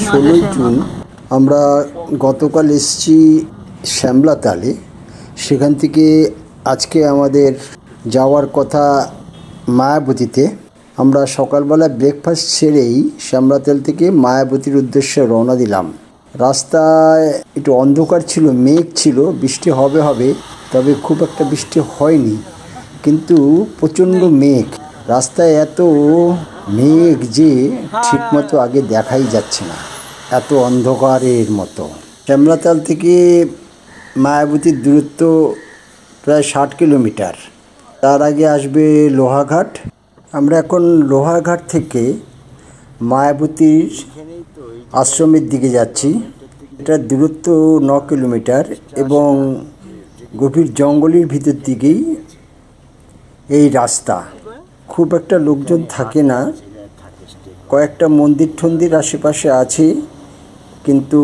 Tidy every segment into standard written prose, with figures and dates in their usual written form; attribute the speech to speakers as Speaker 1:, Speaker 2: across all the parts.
Speaker 1: 16ই June আমরা গতকাল এসেছি শ্যামলাতালে। সেখান থেকে আজকে আমাদের যাওয়ার কথা মায়াবতীতে। আমরা সকালবেলা ব্রেকফাস্ট সেরেই শ্যামলাতাল থেকে মায়াবতীর উদ্দেশ্যে রওনা দিলাম। রাস্তায় একটু অন্ধকার ছিল, মেঘ ছিল, বৃষ্টি হবে, তবে খুব একটা বৃষ্টি হয়নি, কিন্তু প্রচণ্ড মেঘ। রাস্তায় এত মেঘ যে ঠিকমতো আগে দেখাই যাচ্ছে না, এত অন্ধকারের মতো। শ্যামলাতাল থেকে মায়াবতীর দূরত্ব প্রায় 60 কিলোমিটার। তার আগে আসবে লোহাঘাট। আমরা এখন লোহাঘাট থেকে মায়াবতীর আশ্রমের দিকে যাচ্ছি। এটার দূরত্ব 9 কিলোমিটার এবং গভীর জঙ্গলের ভিতর দিকেই এই রাস্তা। খুব একটা লোকজন থাকে না, কয়েকটা মন্দির টন্দির আশেপাশে আছে, কিন্তু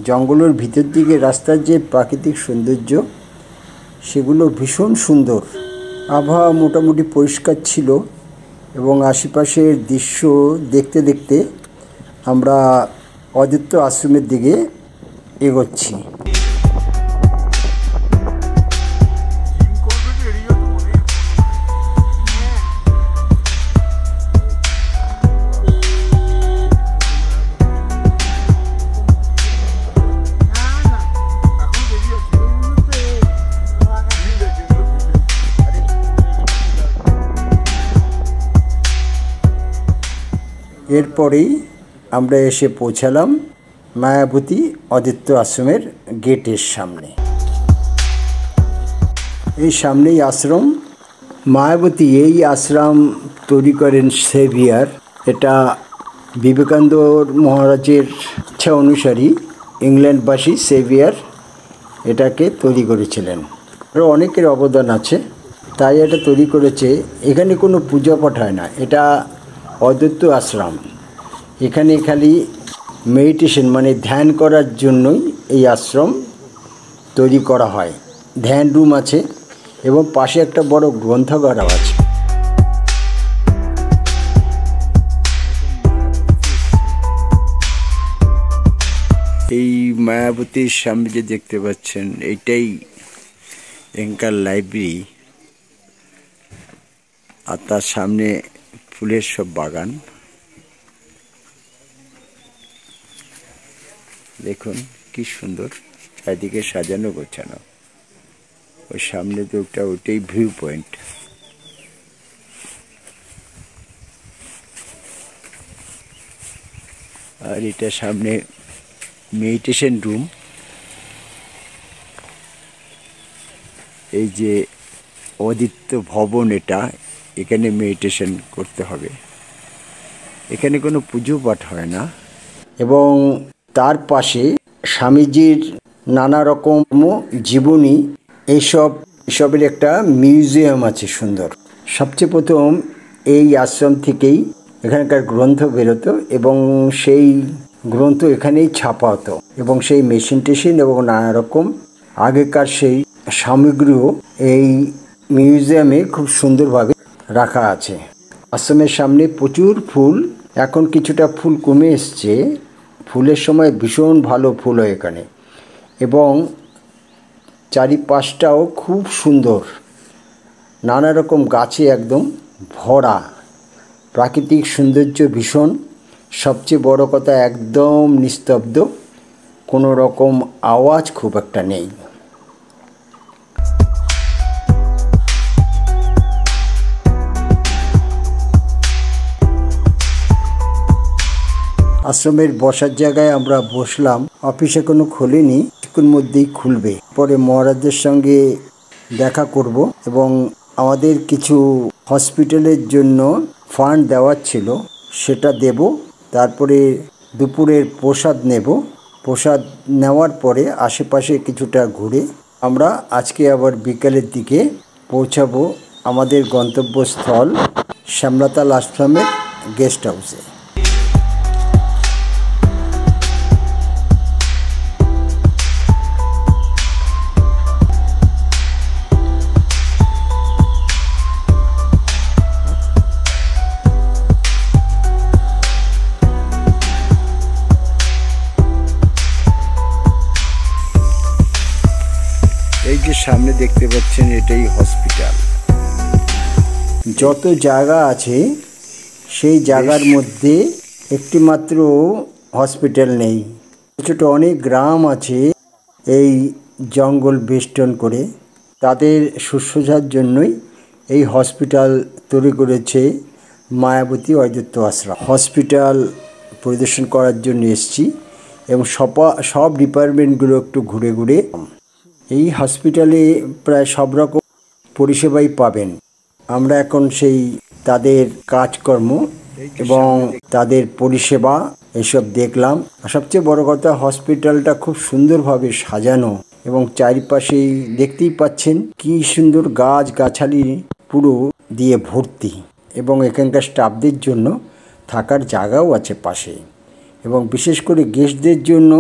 Speaker 1: জঙ্গলের ভিতর দিকে রাস্তার যে প্রাকৃতিক সৌন্দর্য সেগুলো ভীষণ সুন্দর। আবহাওয়া মোটামুটি পরিষ্কার ছিল এবং আশেপাশের দৃশ্য দেখতে দেখতে আমরা অদ্বৈত আশ্রমের দিকে এগোচ্ছি। এরপরেই আমরা এসে পৌঁছালাম মায়াবতী অদ্বৈত আশ্রমের গেটের সামনে। এই সামনেই আশ্রম মায়াবতী। এই আশ্রম তৈরি করেন সেভিয়ার। এটা বিবেকানন্দ মহারাজের ইচ্ছা অনুসারী ইংল্যান্ডবাসী সেভিয়ার এটাকে তৈরি করেছিলেন। আরও অনেকের অবদান আছে, তাই এটা তৈরি করেছে। এখানে কোনো পূজা পাঠ হয় না, এটা অদ্বৈত আশ্রম। এখানে খালি মেডিটেশন মানে ধ্যান করার জন্যই এই আশ্রম তৈরি করা হয়। ধ্যান রুম আছে এবং পাশে একটা বড় গ্রন্থাগারও আছে। এই মায়াবতীর সামনে যে দেখতে পাচ্ছেন, এইটাই এখানকার লাইব্রেরি, আর তার সামনে ফুলের সব বাগান। দেখুন কি সুন্দর চারিদিকে সাজানো গোছানো। ওই সামনে তো ওটাই ভিউ পয়েন্ট। আর এটা সামনে মেডিটেশন রুম। এই যে অদ্বৈত ভবন, এটা এখানে মেডিটেশন করতে হবে। এখানে কোনো পুজো পাঠ হয় না। এবং তার পাশে স্বামীজির নানা রকম জীবনী এসবের একটা মিউজিয়াম আছে সুন্দর। সবচেয়ে প্রথম এই আশ্রম থেকেই এখানকার গ্রন্থ বেরোতো এবং সেই গ্রন্থ এখানেই ছাপা হতো, এবং সেই মেশিন টেশিন এবং নানা রকম আগেকার সেই সামগ্রীও এই মিউজিয়ামে খুব সুন্দরভাবে রাখা আছে। আশ্রমের সামনে প্রচুর ফুল। এখন কিছুটা ফুল কমে এসছে। ফুলের সময় ভীষণ ভালো ফুল হয় এখানে, এবং চারিপাশটাও খুব সুন্দর, নানা রকম গাছে একদম ভরা। প্রাকৃতিক সৌন্দর্য ভীষণ। সবচেয়ে বড় কথা, একদম নিস্তব্ধ, কোনো রকম আওয়াজ খুব একটা নেই। আশ্রমের বসার জায়গায় আমরা বসলাম। অফিস এখনো খোলেনি, কিছুক্ষণ মধ্যেই খুলবে। পরে মহারাজদের সঙ্গে দেখা করব এবং আমাদের কিছু হসপিটালের জন্য ফান্ড দেওয়ার ছিল, সেটা দেব। তারপরে দুপুরের প্রসাদ নেব। প্রসাদ নেওয়ার পরে আশেপাশে কিছুটা ঘুরে আমরা আজকে আবার বিকালের দিকে পৌঁছাবো আমাদের গন্তব্যস্থল শ্যামলাতাল আশ্রমের গেস্ট হাউসে। সামনে দেখতে পাচ্ছেন এটাই হসপিটাল। যত জায়গা আছে সেই জায়গার মধ্যে একটি মাত্র হসপিটাল নেই। ছোট অনেক গ্রাম আছে এই জঙ্গল বেষ্টন করে, তাদের শুশ্রূষার জন্যই এই হসপিটাল তৈরি করেছে মায়াবতী অদ্বৈত আশ্রম। হসপিটাল পরিদর্শন করার জন্য এসেছি এবং সব ডিপার্টমেন্টগুলো একটু ঘুরে ঘুরে। এই হসপিটালে প্রায় সব রকম পরিষেবাই পাবেন। আমরা এখন সেই তাদের কাজকর্ম এবং তাদের পরিষেবা এসব দেখলাম। সবচেয়ে বড় কথা, হসপিটালটা খুব সুন্দরভাবে সাজানো এবং চারিপাশেই দেখতেই পাচ্ছেন কি সুন্দর গাছগাছালি পুরো দিয়ে ভর্তি, এবং এখানকার স্টাফদের জন্য থাকার জায়গাও আছে পাশে, এবং বিশেষ করে গেস্টদের জন্য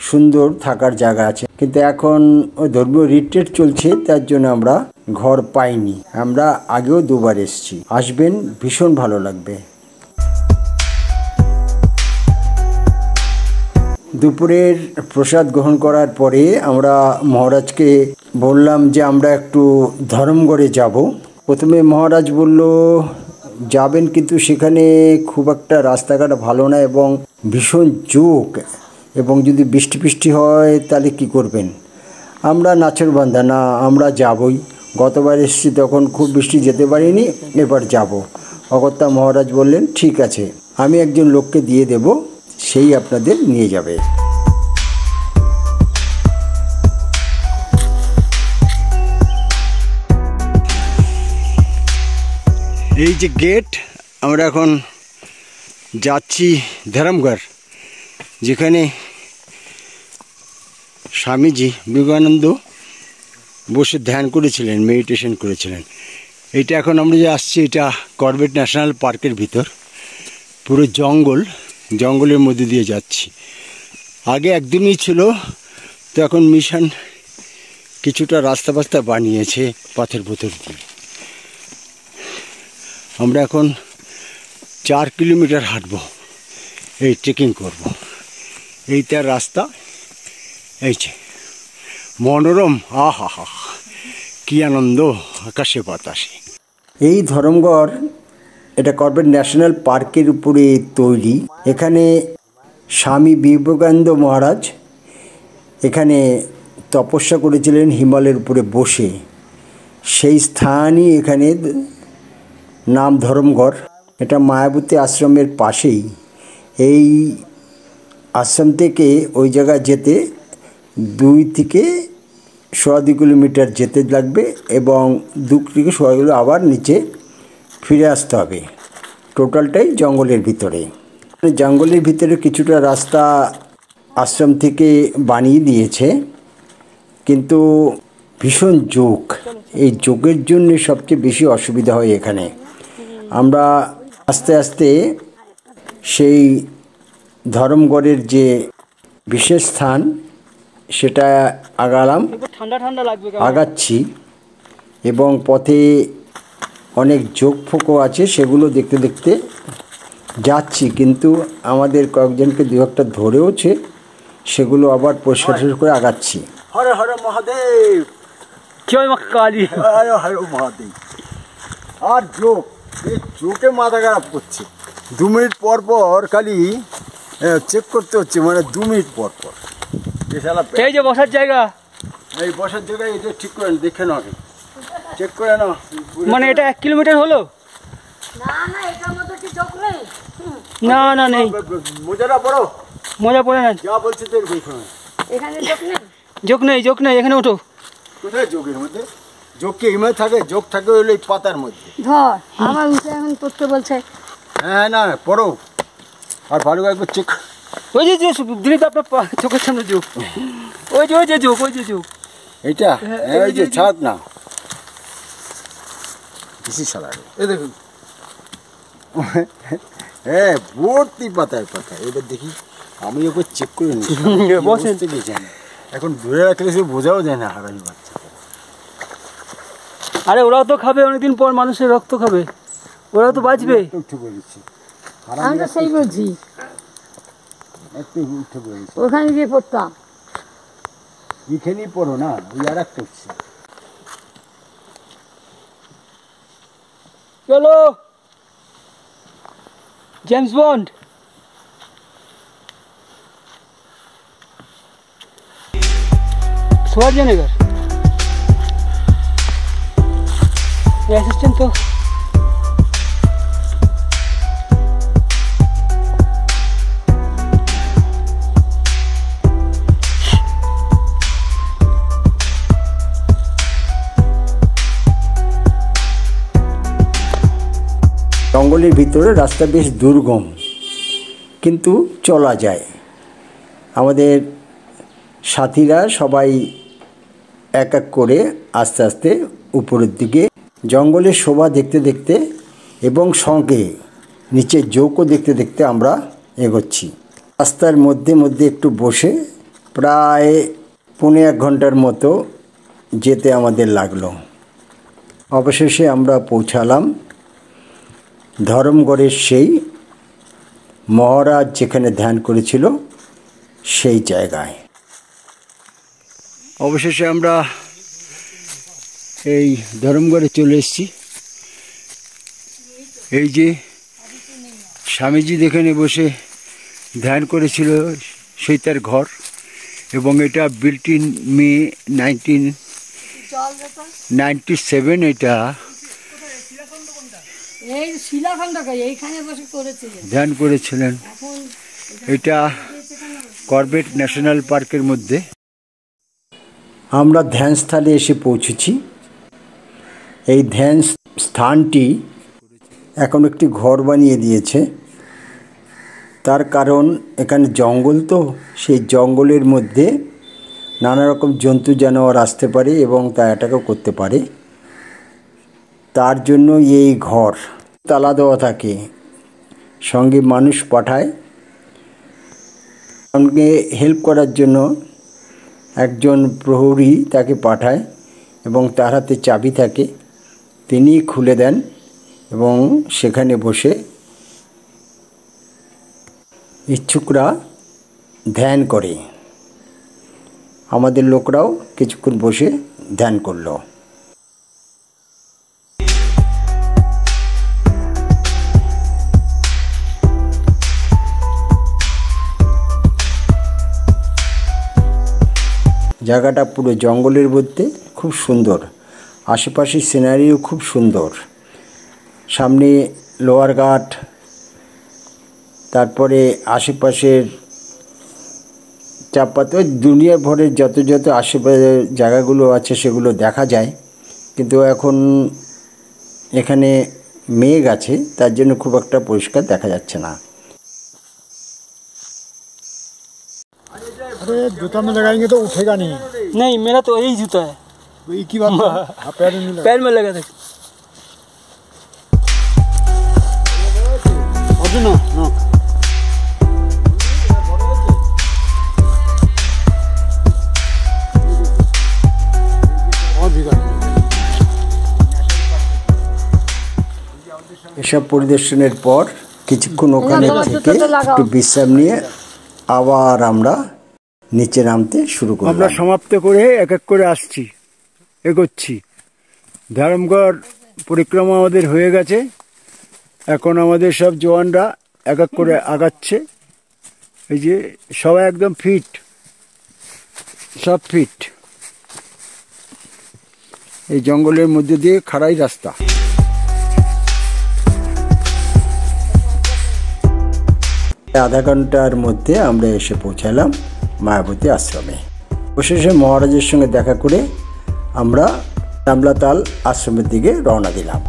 Speaker 1: সুন্দর থাকার জায়গা আছে। কিন্তু এখন ওই ধর্মীয় রিট্রিট চলছে, তার জন্য আমরা ঘর পাইনি। আমরা আগেও দুবার এসেছি, আসবেন, ভীষণ ভালো লাগবে। দুপুরের প্রসাদ গ্রহণ করার পরে আমরা মহারাজকে বললাম যে আমরা একটু ধর্মগড়ে যাব। প্রথমে মহারাজ বলল যাবেন, কিন্তু সেখানে খুব একটা রাস্তাঘাট ভালো না এবং ভীষণ জোক, এবং যদি বৃষ্টি হয় তাহলে কি করবেন। আমরা নাছোড়বান্দা না, আমরা যাবই। গতবার এসেছি তখন খুব বৃষ্টি, যেতে পারিনি, এবার যাব। অগত্যা মহারাজ বললেন ঠিক আছে, আমি একজন লোককে দিয়ে দেব, সেই আপনাদের নিয়ে যাবে। এই যে গেট, আমরা এখন যাচ্ছি ধরমগড়, যেখানে স্বামীজি বিবেকানন্দ বসে ধ্যান করেছিলেন, মেডিটেশন করেছিলেন। এইটা এখন আমরা যে আসছি, এটা করবেট ন্যাশনাল পার্কের ভিতর, পুরো জঙ্গলের মধ্যে দিয়ে যাচ্ছি। আগে একদমই ছিল, তো এখন মিশন কিছুটা রাস্তা বানিয়েছে পথের ভিতর দিয়ে। আমরা এখন 4 কিলোমিটার হাঁটবো, এই ট্রেকিং করব। এই তার রাস্তা, এই যে মনোরম, আহা হা, কি আনন্দ আকাশে বাতাসে। এই ধরমগড়, এটা করবেট ন্যাশনাল পার্কের উপরে তৈরি। এখানে স্বামী বিবেকানন্দ মহারাজ এখানে তপস্যা করেছিলেন হিমালয়ের উপরে বসে। সেই স্থানই এখানে নাম ধরমগড়। এটা মায়াবতী আশ্রমের পাশেই। এই আশ্রম থেকে ওই জায়গায় যেতে 2 থেকে 2.25 কিলোমিটার যেতে লাগবে, এবং 2 থেকে 2.25 কিলো আবার নিচে ফিরে আসতে হবে। টোটালটাই জঙ্গলের ভিতরে। জঙ্গলের ভিতরে কিছুটা রাস্তা আশ্রম থেকে বানিয়ে দিয়েছে, কিন্তু ভীষণ জোক। এই জোকের জন্য সবচেয়ে বেশি অসুবিধা হয় এখানে। আমরা আস্তে আস্তে সেই ধরমগড়ের যে বিশেষ স্থান সেটা আগাচ্ছি, এবং পথে অনেক জোক ফোকো আছে, সেগুলো দেখতে দেখতে যাচ্ছি। কিন্তু আমাদের কয়েকজনকে 2-1টা ধরেওছে, সেগুলো আবার পরিষ্কার করে আগাচ্ছি। হর হর মহাদেব, জয় মা কালী, হর হর মহাদেব। আর জোক, এই জোকে মাথা খারাপ করছে। 2 মিনিট পর খালি চেক করতে হচ্ছে, মানে 2 মিনিট পর। এই যে বসার জায়গা, এই বসার জায়গায় এটা ঠিক করে দেখে নাও, চেক করে নাও। মানে এটা 1 কিলোমিটার হলো? না নেই। মোজাটা পড়ো। মোজা পড়ে না, যা বলছে তো এখানে জোক নেই। এখানে ওঠো। কোথায় জোকের মধ্যে? জোক কি এমনি থাকে? জোক থাকে হলো এই পাতার মধ্যে। ধর আমার উঠে এখন পড়তে বলছে। হ্যাঁ না, পড়ো আর ভালো একবার চেক। ওই যে দিলীপ আপনার চোখের সামনে জোক, ওই যে জোক এইটা, ওই যে ছাদ না, বেশি সালারে। এই দেখুন, হ্যাঁ ভর্তি পাতায় পাতা। এবার দেখি, আমি ওকে চেক করে নিই। বসেন থেকে জানি, এখন ধরে রাখলে সে বোঝাও যায় না হারামি বাচ্চা। আরে ওরাও তো খাবে, অনেকদিন পর মানুষের রক্ত খাবে, ওরাও তো বাঁচবে। উঠে বলেছি, আমরা সেই বলছি, একটু উঠে বলেছি। ওখানে গিয়ে পড়তাম, এখানেই পড়ো না, ওই আর এক করছি।
Speaker 2: চলো জেমস বন্ড। Schwarzenegger অ্যাসিস্ট্যান্ট তো
Speaker 1: জঙ্গলের ভিতরে রাস্তা বেশ দুর্গম, কিন্তু চলা যায়। আমাদের সাথীরা সবাই এক এক করে আস্তে আস্তে উপরের দিকে জঙ্গলের শোভা দেখতে দেখতে এবং সঙ্গে নিচের জোকও দেখতে দেখতে আমরা এগোচ্ছি। রাস্তার মধ্যে মধ্যে একটু বসে প্রায় 1.5 ঘন্টার মতো যেতে আমাদের লাগলো। অবশেষে আমরা পৌঁছালাম ধরমগড়ের সেই মহারাজ যেখানে ধ্যান করেছিল সেই জায়গায়। অবশেষে আমরা এই ধরমগড়ে চলে এসেছি। এই যে স্বামীজি যেখানে বসে ধ্যান করেছিল সেই তার ঘর, এবং এটা বিল্ট ইন মে 1997 এটা ধ্যান করেছিলেন। এটা করবেট ন্যাশনাল পার্কের মধ্যে। আমরা ধ্যানস্থলে এসে পৌঁছেছি। এই ধ্যান স্থানটি এখন একটি ঘর বানিয়ে দিয়েছে। তার কারণ এখানে জঙ্গল, তো সেই জঙ্গলের মধ্যে নানা রকম জন্তু জানোয়ার আসতে পারে এবং তা অ্যাটাকও করতে পারে। তার জন্য এই ঘর তালা দেওয়া থাকে, সঙ্গে মানুষ পাঠায়, সঙ্গে হেল্প করার জন্য একজন প্রহরী তাকে পাঠায় এবং তার হাতে চাবি থাকে, তিনি খুলে দেন এবং সেখানে বসে ইচ্ছুকরা ধ্যান করে। আমাদের লোকরাও কিছুক্ষণ বসে ধ্যান করলো। জায়গাটা পুরো জঙ্গলের মধ্যে, খুব সুন্দর। আশেপাশের সিনারিও খুব সুন্দর। সামনে লোহার ঘাট, তারপরে আশেপাশের চাপাতে দুনিয়া ভরের যত যত আশেপাশের জায়গাগুলো আছে সেগুলো দেখা যায়, কিন্তু এখন এখানে মেঘ আছে, তার জন্য খুব একটা পরিষ্কার দেখা যাচ্ছে না।
Speaker 3: अरे जूता में लगाएंगे तो उठेगा नहीं।
Speaker 2: नहीं, मेरा तो यही जूता है।
Speaker 3: वही की बात है, पैर में लगा।
Speaker 2: पैर में लगा था।
Speaker 3: ना ना
Speaker 1: এসব পরিদর্শনের পর কিছুক্ষণ ওখানে থেকে একটু বিশ্রাম নিয়ে আবার আমরা নিচে নামতে শুরু করলাম। আমরা সমাপ্ত করে এক এক করে আসছি, এগোচ্ছি। ধরমগড় পরিক্রমা আমাদের হয়ে গেছে। এখন আমাদের সব জওয়ানরা এক এক করে আগাচ্ছে। এই যে সবাই একদম ফিট, সব ফিট। এই জঙ্গলের মধ্যে দিয়ে খাড়াই রাস্তা। আধা ঘন্টার মধ্যে আমরা এসে পৌঁছালাম মায়াবতী আশ্রমে। অবশেষে মহারাজের সঙ্গে দেখা করে আমরা রামলাতাল আশ্রমের দিকে রওনা দিলাম।